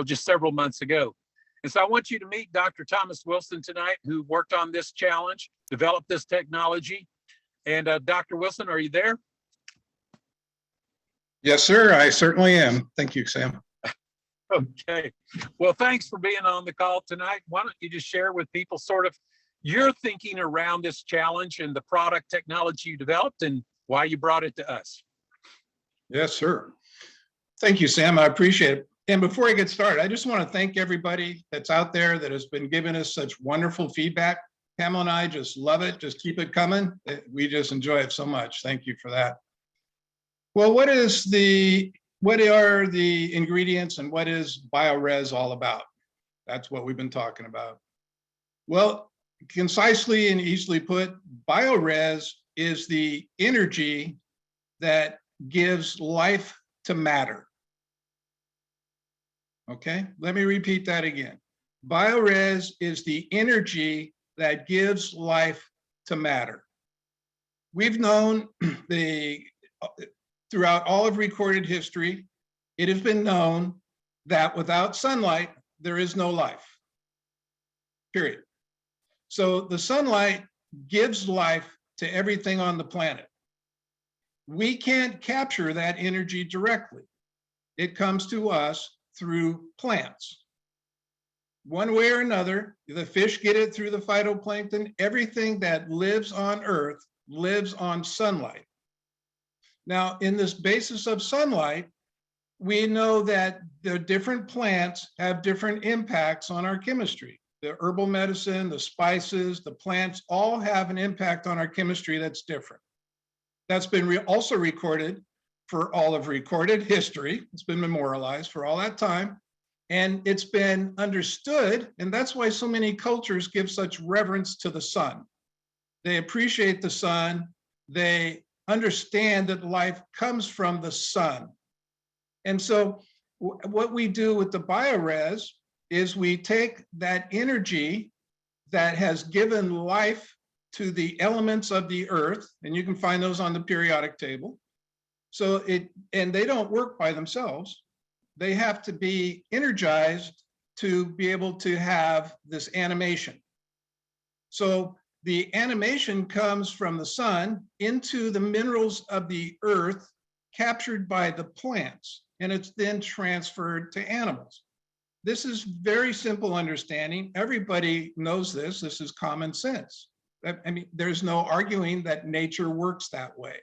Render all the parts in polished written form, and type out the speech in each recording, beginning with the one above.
just several months ago. And so I want you to meet Dr. Thomas Wilson tonight, who worked on this challenge, developed this technology. And Dr. Wilson, are you there? Yes, sir. I certainly am. Thank you, Sam. Okay. Well, thanks for being on the call tonight. Why don't you just share with people sort of your thinking around this challenge and the product technology you developed and why you brought it to us? Yes, sir. Thank you, Sam. I appreciate it. And before I get started, I just want to thank everybody that's out there that has been giving us such wonderful feedback. Pamela and I just love it. Just keep it coming. We just enjoy it so much. Thank you for that. Well, what are the ingredients and what is BioRes all about? That's what we've been talking about. Well, concisely and easily put, BioRes is the energy that gives life to matter. Okay, let me repeat that again. BioRes is the energy that gives life to matter. We've known throughout all of recorded history, it has been known that without sunlight, there is no life, period. So the sunlight gives life to everything on the planet. We can't capture that energy directly. It comes to us through plants. One way or another, the fish get it through the phytoplankton. Everything that lives on Earth lives on sunlight. Now, in this basis of sunlight, we know that the different plants have different impacts on our chemistry. The herbal medicine, the spices, the plants all have an impact on our chemistry that's different. That's been also recorded for all of recorded history. It's been memorialized for all that time. And it's been understood, and that's why so many cultures give such reverence to the sun. They appreciate the sun. They understand that life comes from the sun. And so what we do with the BioRes is we take that energy that has given life to the elements of the earth, and you can find those on the periodic table. And they don't work by themselves. They have to be energized to be able to have this animation. So the animation comes from the sun into the minerals of the earth, captured by the plants, and it's then transferred to animals. This is very simple understanding. Everybody knows this. This is common sense. I mean, there's no arguing that nature works that way.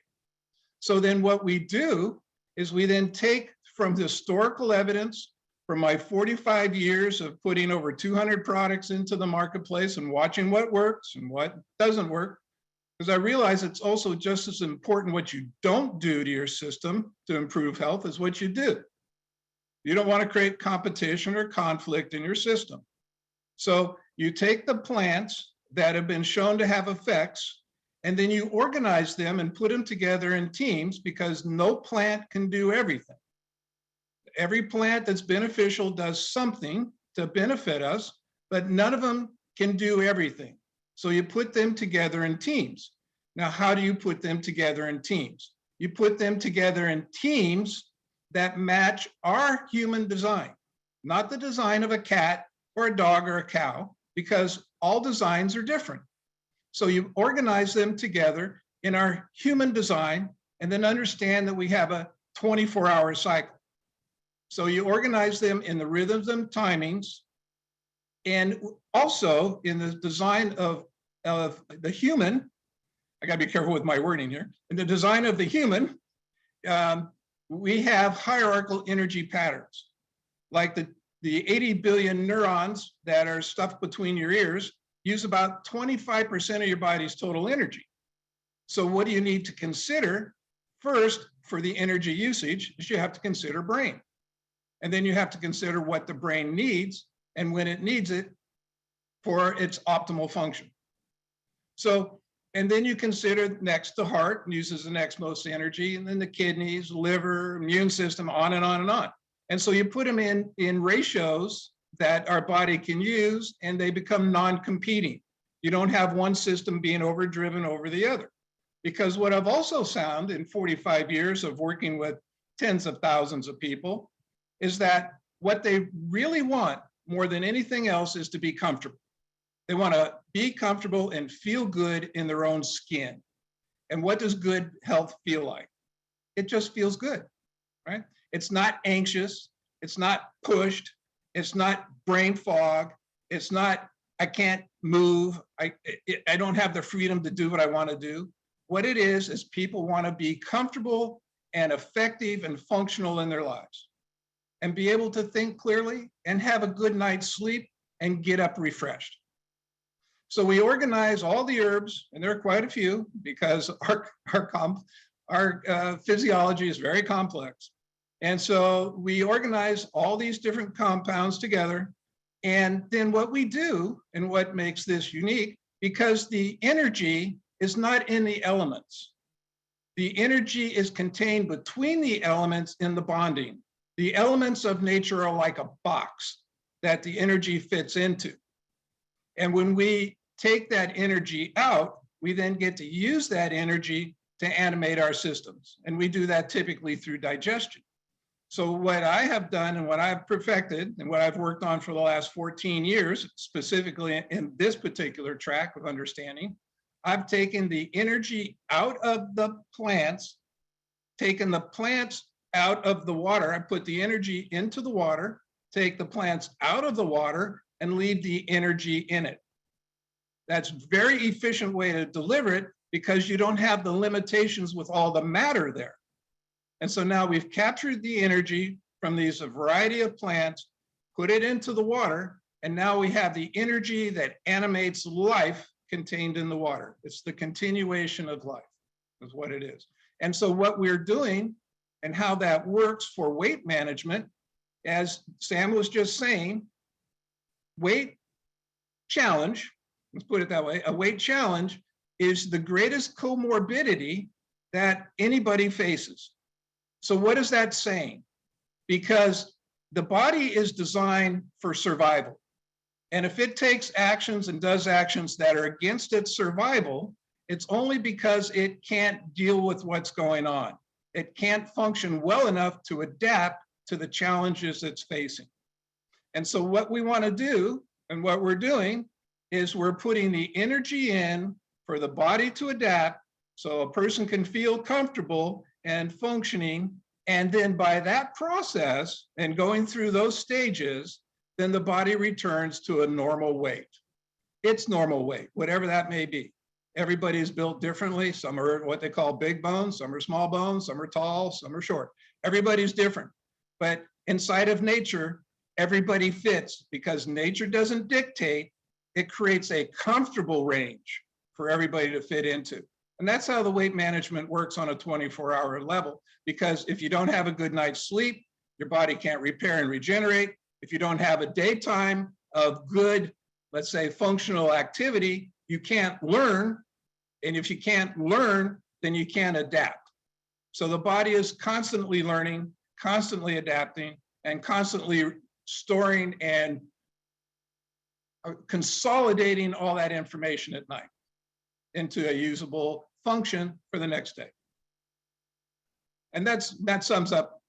So then what we do is we then take from historical evidence, from my 45 years of putting over 200 products into the marketplace and watching what works and what doesn't work, because I realize it's also just as important what you don't do to your system to improve health as what you do. You don't want to create competition or conflict in your system. So you take the plants that have been shown to have effects, and then you organize them and put them together in teams, because no plant can do everything. Every plant that's beneficial does something to benefit us, but none of them can do everything. So you put them together in teams. Now, how do you put them together in teams? You put them together in teams that match our human design, not the design of a cat or a dog or a cow, because all designs are different. So you organize them together in our human design, and then understand that we have a 24-hour cycle. So you organize them in the rhythms and timings, and also in the design of the human. I gotta be careful with my wording here. In the design of the human, we have hierarchical energy patterns. Like the 80 billion neurons that are stuffed between your ears use about 25% of your body's total energy. So what do you need to consider? First, for the energy usage, is you have to consider brain. And then you have to consider what the brain needs and when it needs it for its optimal function. So, and then you consider next the heart, uses the next most energy, and then the kidneys, liver, immune system, on and on and on. And so you put them in ratios that our body can use, and they become non-competing. You don't have one system being overdriven over the other. Because what I've also found in 45 years of working with tens of thousands of people is that what they really want more than anything else is to be comfortable. They want to be comfortable and feel good in their own skin. And what does good health feel like? It just feels good, right? It's not anxious. It's not pushed. It's not brain fog. It's not, I can't move. I don't have the freedom to do what I want to do. What it is people want to be comfortable and effective and functional in their lives and be able to think clearly and have a good night's sleep and get up refreshed. So we organize all the herbs, and there are quite a few because our physiology is very complex. And so we organize all these different compounds together. And then what we do, and what makes this unique, because the energy is not in the elements. The energy is contained between the elements in the bonding. The elements of nature are like a box that the energy fits into. And when we take that energy out, we then get to use that energy to animate our systems. And we do that typically through digestion. So what I have done and what I've perfected and what I've worked on for the last 14 years, specifically in this particular track of understanding, I've taken the energy out of the plants, taken the plants out of the water. I put the energy into the water, take the plants out of the water, and leave the energy in it. That's a very efficient way to deliver it because you don't have the limitations with all the matter there. And so now we've captured the energy from these a variety of plants, put it into the water, and now we have the energy that animates life contained in the water. It's the continuation of life, is what it is. And so what we're doing and how that works for weight management, as Sam was just saying, weight challenge, let's put it that way, a weight challenge is the greatest comorbidity that anybody faces. So what is that saying? Because the body is designed for survival. And if it takes actions and does actions that are against its survival, it's only because it can't deal with what's going on. It can't function well enough to adapt to the challenges it's facing. And so what we want to do, and what we're doing, is we're putting the energy in for the body to adapt so a person can feel comfortable and functioning. And then by that process and going through those stages, then the body returns to a normal weight. It's normal weight, whatever that may be. Everybody is built differently. Some are what they call big bones, some are small bones, some are tall, some are short. Everybody's different. But inside of nature, everybody fits because nature doesn't dictate. It creates a comfortable range for everybody to fit into. And that's how the weight management works on a 24-hour level, because if you don't have a good night's sleep, your body can't repair and regenerate. If you don't have a daytime of good, let's say, functional activity, you can't learn. And if you can't learn, then you can't adapt. So the body is constantly learning, constantly adapting, and constantly storing and consolidating all that information at night into a usable function for the next day. And that sums up